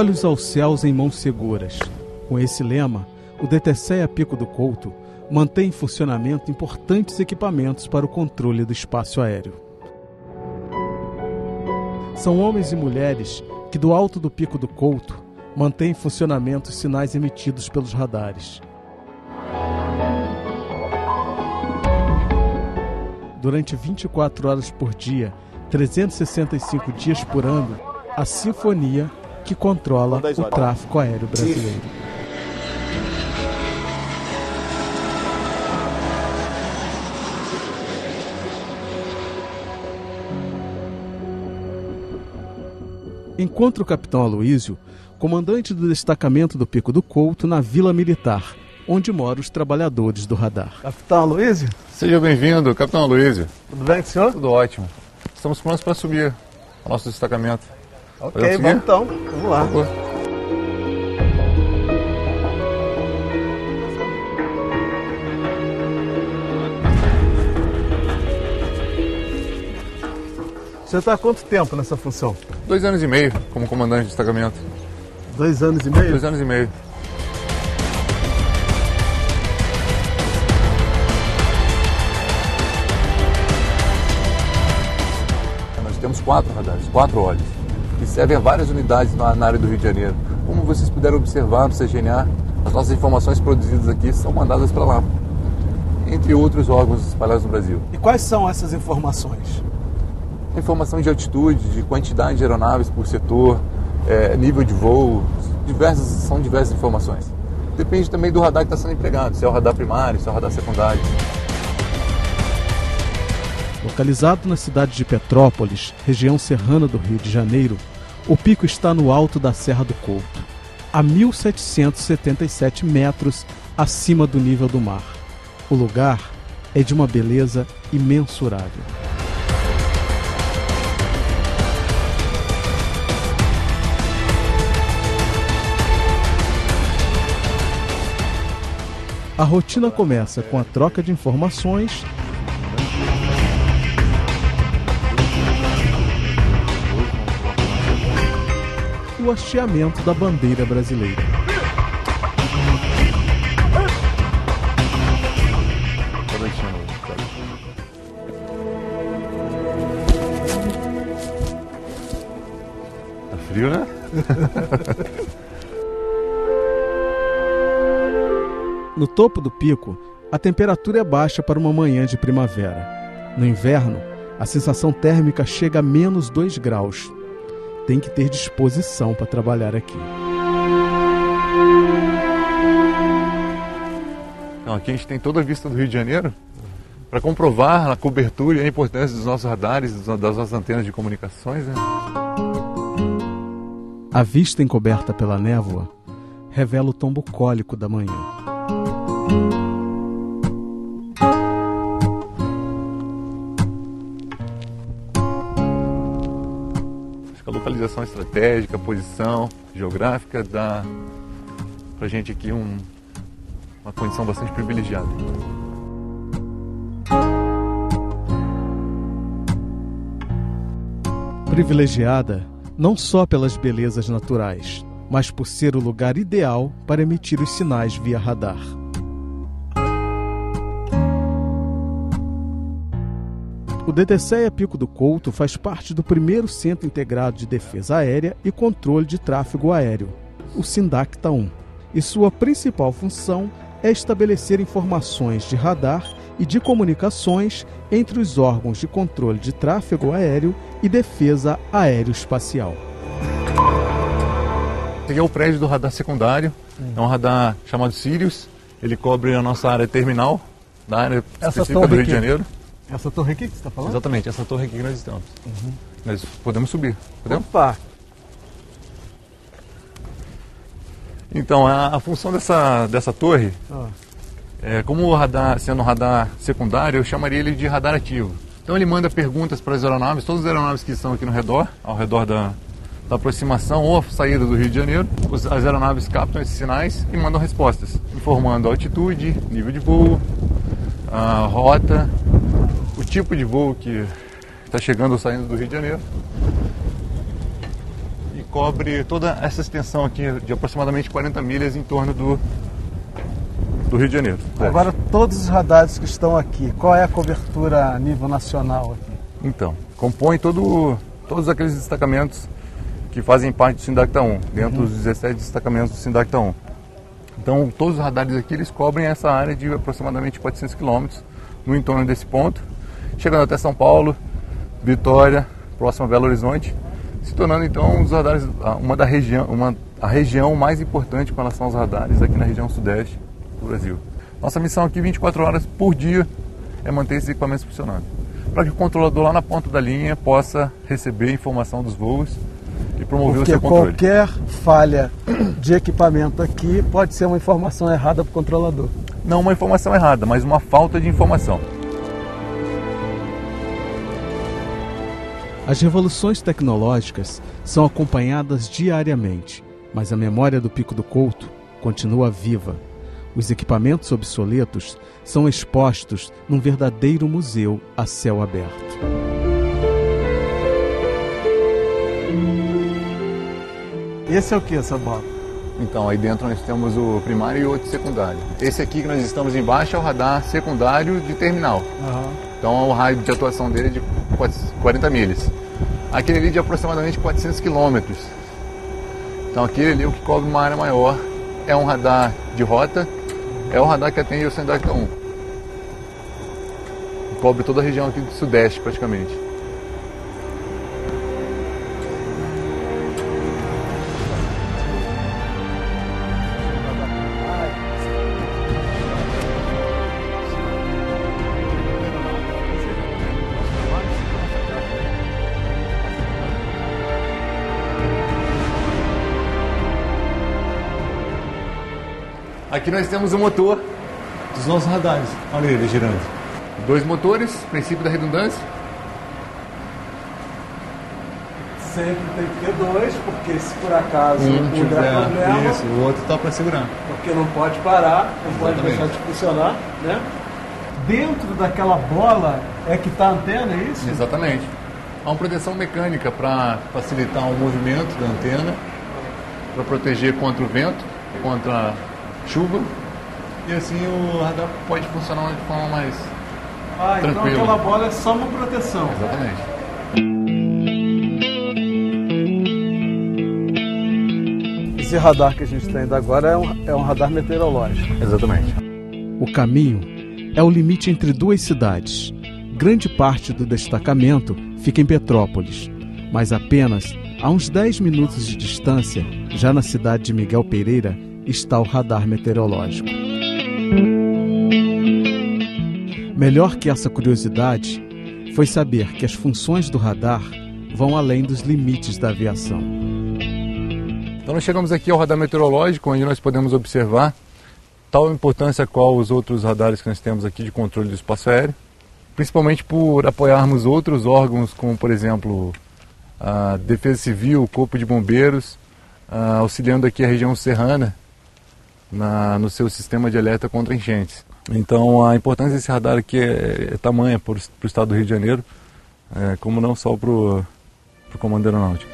Olhos aos céus em mãos seguras. Com esse lema, o DTCEA Pico do Couto mantém em funcionamento importantes equipamentos para o controle do espaço aéreo. São homens e mulheres que, do alto do Pico do Couto, mantêm em funcionamento os sinais emitidos pelos radares. Durante 24 horas por dia, 365 dias por ano, a sinfonia que controla o tráfego aéreo brasileiro. Encontra o capitão Aloísio, comandante do destacamento do Pico do Couto, na Vila Militar, onde moram os trabalhadores do radar. Capitão Aloísio? Seja bem-vindo, capitão Aloísio. Tudo bem com o senhor? Tudo ótimo. Estamos prontos para subir ao nosso destacamento. Ok, vamos então. Vamos lá. Por favor. Você está há quanto tempo nessa função? 2 anos e meio como comandante de destacamento. 2 anos e meio? 2 anos e meio. Nós temos 4 radares, 4 olhos, que servem a várias unidades na área do Rio de Janeiro. Como vocês puderam observar no CGNA, as nossas informações produzidas aqui são mandadas para lá, entre outros órgãos espalhados no Brasil. E quais são essas informações? Informação de altitude, de quantidade de aeronaves por setor, nível de voo, são diversas informações. Depende também do radar que está sendo empregado, se é o radar primário, se é o radar secundário. Localizado na cidade de Petrópolis, região serrana do Rio de Janeiro, o pico está no alto da Serra do Couto, a 1.777 metros acima do nível do mar. O lugar é de uma beleza imensurável. A rotina começa com a troca de informações e o hasteamento da bandeira brasileira. Tá frio, né? No topo do pico, a temperatura é baixa para uma manhã de primavera. No inverno, a sensação térmica chega a menos 2 graus. Tem que ter disposição para trabalhar aqui. Então, aqui a gente tem toda a vista do Rio de Janeiro para comprovar a cobertura e a importância dos nossos radares, das nossas antenas de comunicações, né? A vista encoberta pela névoa revela o tom bucólico da manhã. Acho que a localização estratégica, a posição geográfica dá pra gente aqui uma condição bastante privilegiada. Privilegiada não só pelas belezas naturais, mas por ser o lugar ideal para emitir os sinais via radar. O DTCEA Pico do Couto faz parte do primeiro Centro Integrado de Defesa Aérea e Controle de Tráfego Aéreo, o SINDACTA 1, e sua principal função é estabelecer informações de radar e de comunicações entre os órgãos de controle de tráfego aéreo e defesa aeroespacial. Esse aqui é o prédio do radar secundário, é um radar chamado Sirius, ele cobre a nossa área terminal, da área específica do Rio de Janeiro. Essa torre aqui que você está falando? Exatamente, essa torre aqui que nós estamos. Nós podemos subir, podemos? Opa! Então, a função dessa torre, como o radar, sendo um radar secundário, eu chamaria ele de radar ativo. Então ele manda perguntas para as aeronaves, todas as aeronaves que estão aqui no redor, ao redor da aproximação ou a saída do Rio de Janeiro. As aeronaves captam esses sinais e mandam respostas, informando a altitude, nível de voo, a rota, o tipo de voo que está chegando ou saindo do Rio de Janeiro. E cobre toda essa extensão aqui de aproximadamente 40 milhas em torno do Rio de Janeiro. Agora, todos os radares que estão aqui, qual é a cobertura a nível nacional aqui? Então, compõe todos aqueles destacamentos que fazem parte do Sindacta 1, dentro dos 17 destacamentos do Sindacta 1. Então, todos os radares aqui, eles cobrem essa área de aproximadamente 400 quilômetros no entorno desse ponto, chegando até São Paulo, Vitória, próximo a Belo Horizonte, se tornando então os radares a região mais importante com relação aos radares aqui na região sudeste do Brasil. Nossa missão aqui 24 horas por dia é manter esses equipamentos funcionando, para que o controlador lá na ponta da linha possa receber informação dos voos e promover o seu controle. Porque qualquer falha de equipamento aqui pode ser uma informação errada para o controlador. Não uma informação errada, mas uma falta de informação. As revoluções tecnológicas são acompanhadas diariamente, mas a memória do Pico do Couto continua viva. Os equipamentos obsoletos são expostos num verdadeiro museu a céu aberto. Esse é o que, essa bola? Então, aí dentro nós temos o primário e o outro secundário. Esse aqui que nós estamos embaixo é o radar secundário de terminal. Então, o raio de atuação dele é de 40 milhas. Aquele ali de aproximadamente 400 quilômetros. Então, aquele ali, o que cobre uma área maior, é um radar de rota, é o radar que atende o Sindacta 1. Cobre toda a região aqui do sudeste, praticamente. Aqui nós temos o motor dos nossos radares. Olha ele girando. 2 motores, princípio da redundância. Sempre tem que ter 2, porque se por acaso um der problema, isso, o outro está para segurar. Porque não pode parar, não pode deixar de funcionar, né? Dentro daquela bola é que está a antena, é isso? Exatamente. Há uma proteção mecânica para facilitar o movimento da antena, para proteger contra o vento, contra chuva, e assim o radar pode funcionar de forma mais tranquila. Então aquela bola é só uma proteção. Exatamente. Esse radar que a gente tem ainda agora é um radar meteorológico. Exatamente. O caminho é o limite entre duas cidades. Grande parte do destacamento fica em Petrópolis, mas apenas a uns 10 minutos de distância, já na cidade de Miguel Pereira, está o radar meteorológico. Melhor que essa curiosidade foi saber que as funções do radar vão além dos limites da aviação. Então nós chegamos aqui ao radar meteorológico, onde nós podemos observar tal importância qual os outros radares que nós temos aqui de controle do espaço aéreo, principalmente por apoiarmos outros órgãos, como por exemplo a Defesa Civil, o Corpo de Bombeiros, auxiliando aqui a região serrana no seu sistema de alerta contra enchentes. Então a importância desse radar aqui é tamanha para o estado do Rio de Janeiro, como não só para o Comando Aeronáutico.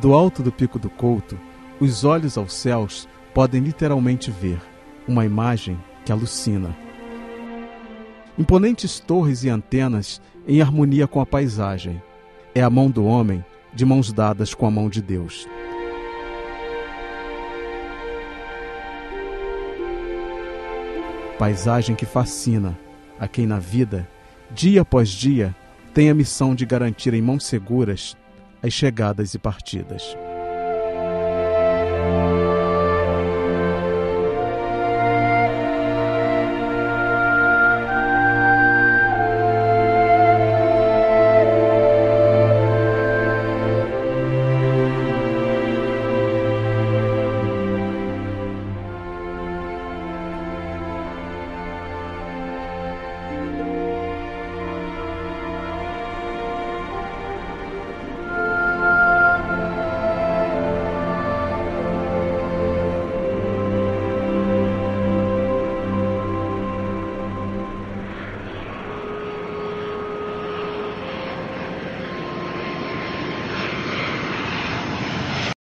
Do alto do Pico do Couto, os olhos aos céus podem literalmente ver uma imagem que alucina. Imponentes torres e antenas em harmonia com a paisagem. É a mão do homem de mãos dadas com a mão de Deus. Paisagem que fascina a quem na vida, dia após dia, tem a missão de garantir em mãos seguras as chegadas e partidas.